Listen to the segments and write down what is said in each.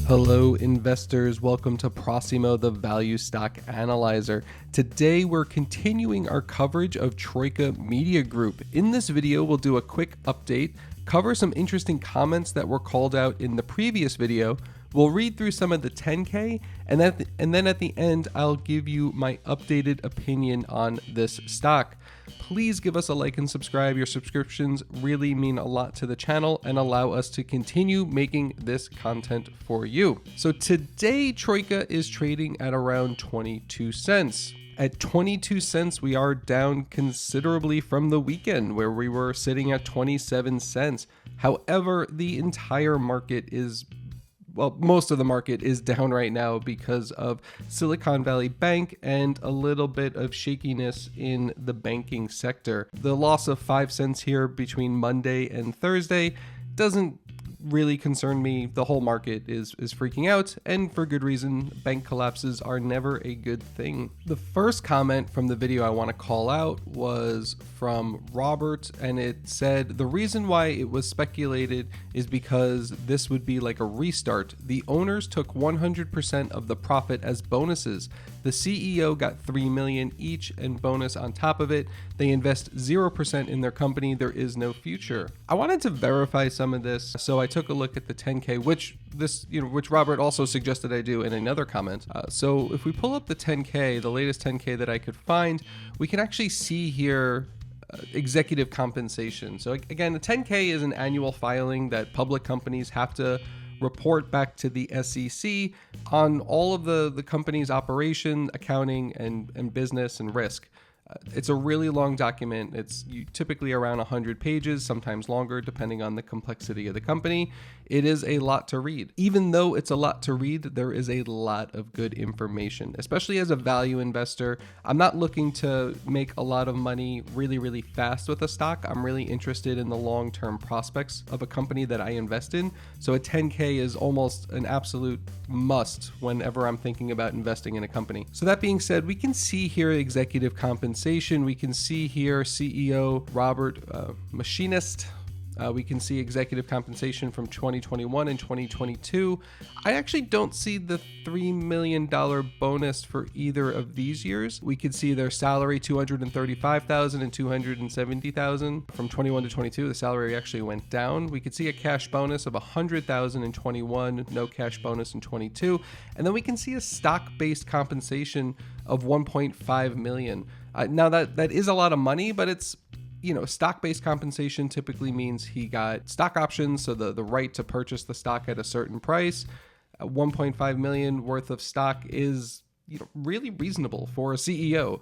Hello investors, welcome to Prosimo, the Value Stock Analyzer. Today we're continuing our coverage of Troika Media Group. In this video we'll do a quick update, cover some interesting comments that were called out in the previous video. We'll read through some of the 10K, and then at the end, I'll give you my updated opinion on this stock. Please give us a like and subscribe. Your subscriptions really mean a lot to the channel and allow us to continue making this content for you. So today, Troika is trading at around 22 cents. At 22 cents, we are down considerably from the weekend where we were sitting at 27 cents. However, the entire market is most of the market is down right now because of Silicon Valley Bank and a little bit of shakiness in the banking sector. The loss of 5 cents here between Monday and Thursday doesn't really concern me. The whole market is freaking out, and for good reason. Bank collapses are never a good thing. The first comment from the video I want to call out was from Robert, and it said the reason why it was speculated is because this would be like a restart. The owners took 100% of the profit as bonuses. The CEO got $3 million each and bonus on top of it. They invest 0% in their company. There is no future. I wanted to verify some of this, so I took a look at the 10K, which Robert also suggested I do in another comment. So if we pull up the 10K, the latest 10K that I could find, we can actually see here executive compensation. So again, the 10K is an annual filing that public companies have to report back to the SEC on all of the company's operation, accounting, and business and risk. It's a really long document. It's typically around 100 pages, sometimes longer, depending on the complexity of the company. It is a lot to read. Even though it's a lot to read, there is a lot of good information, especially as a value investor. I'm not looking to make a lot of money really, really fast with a stock. I'm really interested in the long-term prospects of a company that I invest in. So a 10K is almost an absolute must whenever I'm thinking about investing in a company. So that being said, we can see here executive compensation. We can see here CEO Robert Machinist. We can see executive compensation from 2021 and 2022. I actually don't see the $3 million bonus for either of these years. We could see their salary $235,000 and $270,000 from 21 to 22. The salary actually went down. We could see a cash bonus of $100,000 in 21, no cash bonus in 22, and then we can see a stock-based compensation of $1.5 million. Now that is a lot of money, but it's stock-based compensation typically means he got stock options, so the right to purchase the stock at a certain price. 1.5 million worth of stock is really reasonable for a CEO.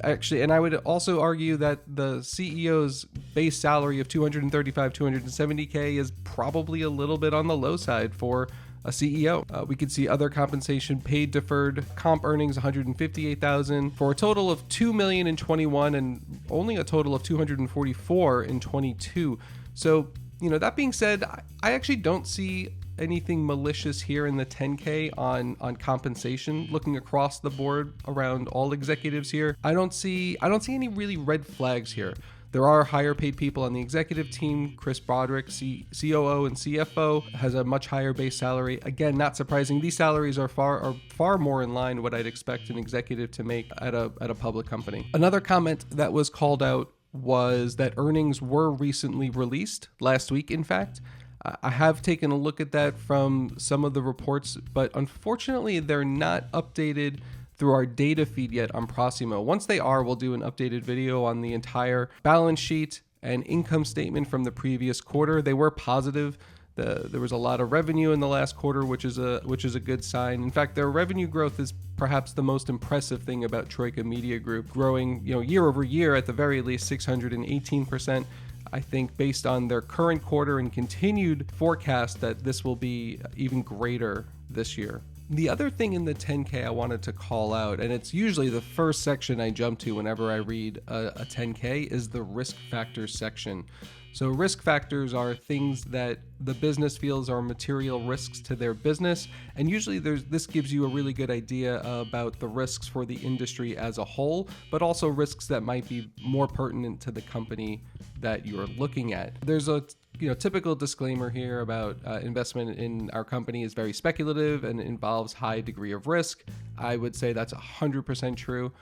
Actually, and I would also argue that the CEO's base salary of 270K is probably a little bit on the low side for a CEO. We could see other compensation, paid deferred comp earnings, $158,000 for a total of $2 million in 21 and only a total of $244 in 22. So, that being said, I actually don't see anything malicious here in the 10K on compensation. Looking across the board around all executives here, I don't see any really red flags here. There are higher paid people on the executive team. Chris Broderick, COO and CFO, has a much higher base salary. Again, not surprising. These salaries are far more in line what I'd expect an executive to make at a public company. Another comment that was called out was that earnings were recently released, last week in fact. I have taken a look at that from some of the reports, but unfortunately they're not updated through our data feed yet on Prosimo. Once they are, we'll do an updated video on the entire balance sheet and income statement from the previous quarter. They were positive. There was a lot of revenue in the last quarter, which is a good sign. In fact, their revenue growth is perhaps the most impressive thing about Troika Media Group, growing year over year at the very least 618%. I think based on their current quarter and continued forecast that this will be even greater this year. The other thing in the 10K I wanted to call out, and it's usually the first section I jump to whenever I read a 10K, is the risk factors section. So risk factors are things that the business feels are material risks to their business, and usually this gives you a really good idea about the risks for the industry as a whole, but also risks that might be more pertinent to the company that you're looking at. There's a typical disclaimer here about investment in our company is very speculative and involves high degree of risk. I would say that's 100% true.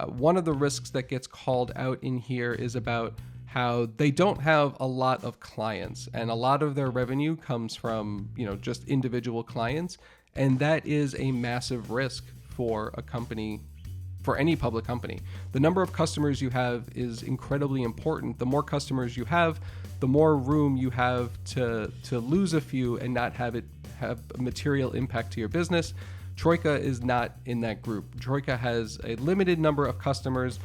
One of the risks that gets called out in here is about how they don't have a lot of clients, and a lot of their revenue comes from, just individual clients. And that is a massive risk for a company, for any public company. The number of customers you have is incredibly important. The more customers you have, the more room you have to lose a few and not have it have a material impact to your business. Troika is not in that group. Troika has a limited number of customers,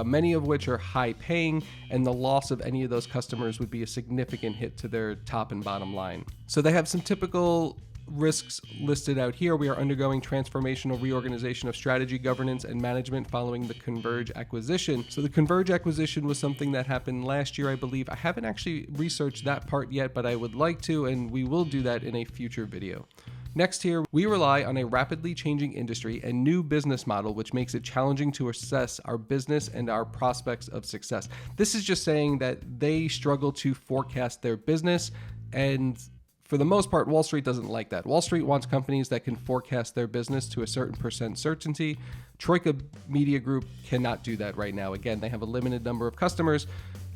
many of which are high paying, and the loss of any of those customers would be a significant hit to their top and bottom line. So they have some typical risks listed out here. We are undergoing transformational reorganization of strategy, governance, and management following the Converge acquisition. So the Converge acquisition was something that happened last year, I believe. I haven't actually researched that part yet, but I would like to, and we will do that in a future video. Next here, we rely on a rapidly changing industry and new business model, which makes it challenging to assess our business and our prospects of success. This is just saying that they struggle to forecast their business, and for the most part, Wall Street doesn't like that. Wall Street wants companies that can forecast their business to a certain percent certainty. Troika Media Group cannot do that right now. Again, they have a limited number of customers,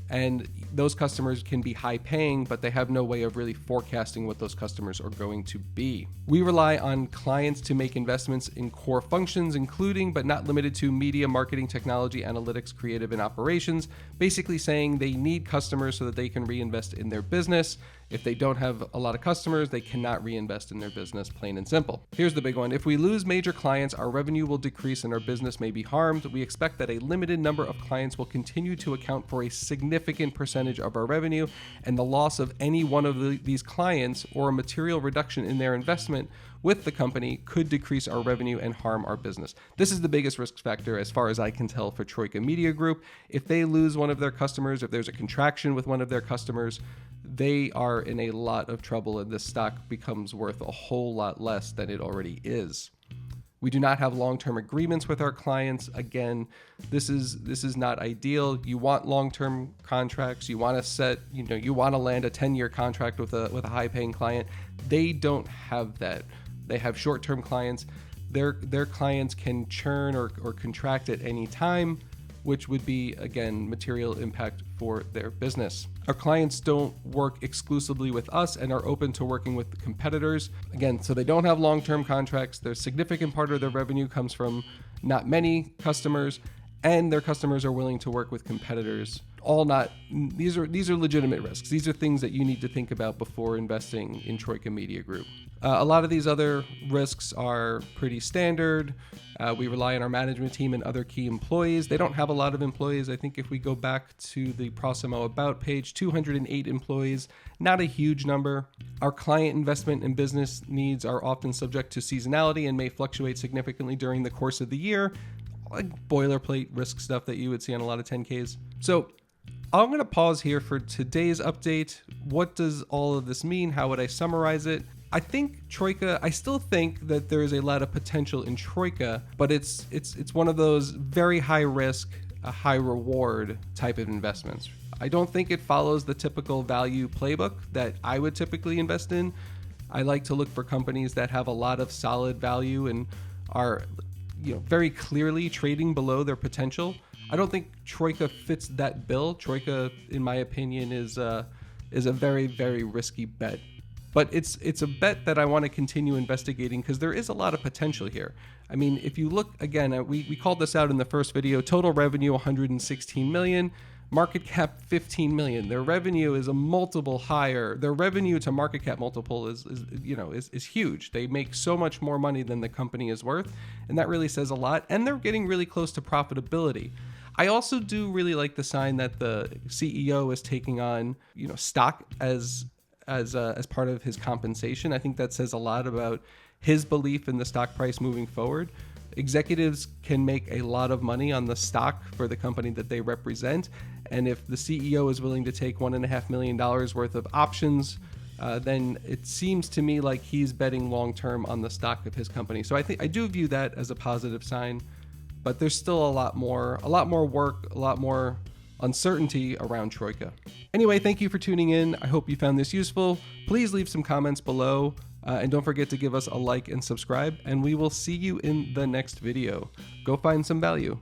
and those customers can be high paying, but they have no way of really forecasting what those customers are going to be. We rely on clients to make investments in core functions, including but not limited to media, marketing, technology, analytics, creative, and operations, basically saying they need customers so that they can reinvest in their business. If they don't have a lot of customers, they cannot reinvest in their business, plain and simple. Here's the big one. If we lose major clients, our revenue will decrease and our business may be harmed. We expect that a limited number of clients will continue to account for a significant percentage of our revenue, and the loss of any one of these clients or a material reduction in their investment with the company could decrease our revenue and harm our business. This is the biggest risk factor as far as I can tell for Troika Media Group. If they lose one of their customers, if there's a contraction with one of their customers, they are in a lot of trouble, and this stock becomes worth a whole lot less than it already is. We do not have long-term agreements with our clients. Again, this is not ideal. You want long-term contracts. You want to you want to land a 10-year contract with a high-paying client. They don't have that. They have short-term clients. Their clients can churn or contract at any time, which would be, again, material impact for their business. Our clients don't work exclusively with us and are open to working with competitors. Again, so they don't have long-term contracts. Their significant part of their revenue comes from not many customers, and their customers are willing to work with competitors. These are legitimate risks. These are things that you need to think about before investing in Troika Media Group. A lot of these other risks are pretty standard. We rely on our management team and other key employees. They don't have a lot of employees. I think if we go back to the Proximo About page, 208 employees, not a huge number. Our client investment and business needs are often subject to seasonality and may fluctuate significantly during the course of the year, like boilerplate risk stuff that you would see on a lot of 10Ks. So I'm going to pause here for today's update. What does all of this mean? How would I summarize it? I still think that there is a lot of potential in Troika, but it's one of those very high risk, high reward type of investments. I don't think it follows the typical value playbook that I would typically invest in. I like to look for companies that have a lot of solid value and are, very clearly trading below their potential. I don't think Troika fits that bill. Troika, in my opinion, is a very, very risky bet. But it's a bet that I want to continue investigating because there is a lot of potential here. I mean, if you look, again, we called this out in the first video, total revenue 116 million, market cap 15 million. Their revenue is a multiple higher. Their revenue to market cap multiple is huge. They make so much more money than the company is worth, and that really says a lot. And they're getting really close to profitability. I also do really like the sign that the CEO is taking on, stock as part of his compensation. I think that says a lot about his belief in the stock price moving forward. Executives can make a lot of money on the stock for the company that they represent. And if the CEO is willing to take $1.5 million worth of options, then it seems to me like he's betting long-term on the stock of his company. So I do view that as a positive sign, but there's still a lot more work, a lot more uncertainty around Troika. Anyway, thank you for tuning in. I hope you found this useful. Please leave some comments below, and don't forget to give us a like and subscribe, and we will see you in the next video. Go find some value.